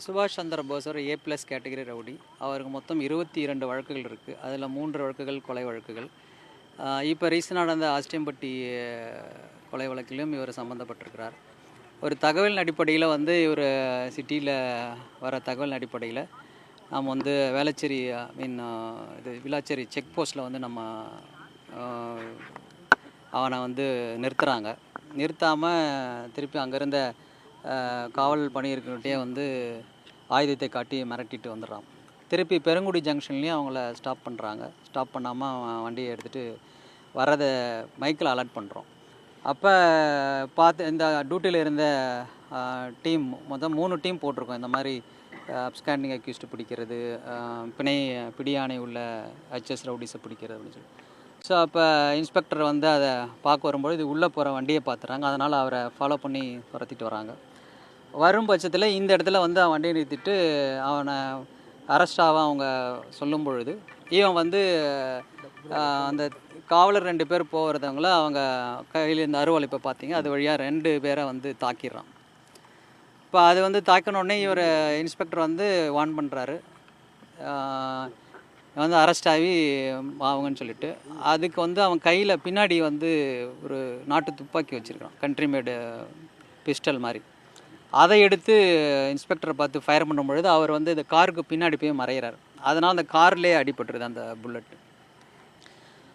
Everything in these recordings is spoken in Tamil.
சுபாஷ் சந்திர போஸ் ஒரு A+ கேட்டகரி ரவுடி. அவருக்கு மொத்தம் 22 வழக்குகள் இருக்குது. அதில் 3 வழக்குகள் கொலை வழக்குகள். இப்போ ரீசெண்டாக நடந்த ஆஸ்டியம்பட்டி கொலை வழக்கிலும் இவர் சம்மந்தப்பட்டிருக்கிறார். ஒரு தகவலின் அடிப்படையில் வந்து இவர் சிட்டியில் வர தகவலின் அடிப்படையில் நாம் வந்து வேளச்சேரி விளாச்சேரி செக் போஸ்ட்டில் வந்து நம்ம அவனை வந்து நிறுத்துகிறாங்க. நிறுத்தாமல் திருப்பி அங்கே இருந்த காவல் பணியிருக்கிட்டே வந்து ஆயுதத்தை காட்டி மிரட்டிட்டு வந்துடுறான். திருப்பி பெருங்குடி ஜங்ஷன்லேயும் அவங்கள ஸ்டாப் பண்ணுறாங்க. ஸ்டாப் பண்ணாமல் அவன் வண்டியை எடுத்துகிட்டு வரதை மைக்கில் அலர்ட் பண்ணுறோம். அப்போ பார்த்து இந்த டியூட்டியில் இருந்த டீம் மொத்தம் 3 டீம் போட்டிருக்கோம். இந்த மாதிரி அப்ஸ்காண்டிங் அக்யூஸ்டு பிடிக்கிறது, பிடியாணை உள்ள HS ரவுடிஸை பிடிக்கிறது அப்படின்னு சொல்லி. ஸோ அப்போ இன்ஸ்பெக்டர் வந்து அதை பார்க்க வரும்போது இது உள்ளே போகிற வண்டியை பார்த்துறாங்க. அதனால் அவரை ஃபாலோ பண்ணி துரத்திட்டு வராங்க. வரும் பட்சத்தில் இந்த இடத்துல வந்து அவன் வண்டியை நிறுத்திட்டு அவனை அரெஸ்டாக அவங்க சொல்லும் பொழுது இவன் வந்து அந்த காவலர் 2 பேர் போகிறவங்கள அவங்க கையில் இந்த அருவாள் பார்த்தீங்க, அது வழியாக 2 பேரை வந்து தாக்கிடுறான். இப்போ அது வந்து தாக்கினோடனே இவர் இன்ஸ்பெக்டர் வந்து வார்ன் பண்ணுறாரு, வந்து அரெஸ்ட் ஆகி ஆகுங்கன்னு சொல்லிட்டு. அதுக்கு வந்து அவன் கையில் பின்னாடி வந்து ஒரு நாட்டு துப்பாக்கி வச்சுருக்கான், கண்ட்ரி மேடு பிஸ்டல் மாதிரி. அதை எடுத்து இன்ஸ்பெக்டரை பார்த்து ஃபயர் பண்ணும்பொழுது அவர் வந்து இந்த காருக்கு பின்னாடி போய் மறைகிறார். அதனால் அந்த கார்லேயே அடிபட்டுருது அந்த புல்லட்டு.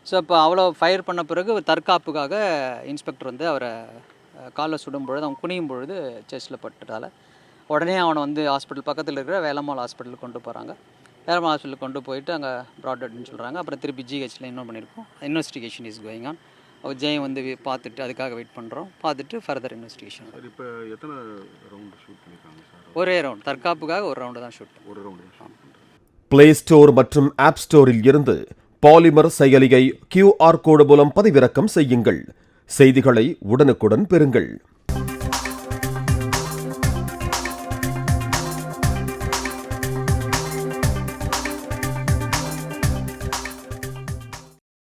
ஸோ இப்போ அவ்வளோ ஃபயர் பண்ண பிறகு தற்காப்புக்காக இன்ஸ்பெக்டர் வந்து அவரை காலில் சுடும் பொழுது அவன் குனியும் பொழுது செஸ்ட்டில் பட்டுட்டால உடனே அவனை வந்து ஹாஸ்பிட்டல் பக்கத்தில் இருக்கிற வேலம்மாள் ஹாஸ்பிட்டலுக்கு கொண்டு போகிறாங்க. வேலம்மாள் ஹாஸ்பிட்டலுக்கு கொண்டு போயிட்டு அங்கே ப்ராட் டெட்னு சொல்கிறாங்க. அப்புறம் திருப்பி GHல இன்னும் பண்ணியிருக்கோம். Investigation is going on. அவர் ஜெயம் வந்து பார்த்துட்டு அதுக்காக வெயிட் பண்ணுறோம். பார்த்துட்டு ஃபர்தர் இன்வெஸ்டிகேஷன். இப்போ எத்தனை ரவுண்ட் ஷூட் பண்ணியிருக்காங்க சார்? ஒரே ரவுண்ட், தற்காப்புக்காக ஒரு ரவுண்டு தான் ஷூட். ஒரு ரவுண்டு. பிளே ஸ்டோர் மற்றும் ஆப் ஸ்டோரில் இருந்து பாலிமர் செயலியை QR கோடு மூலம் பதிவிறக்கம் செய்யுங்கள். செய்திகளை உடனுக்குடன் பெறுங்கள்.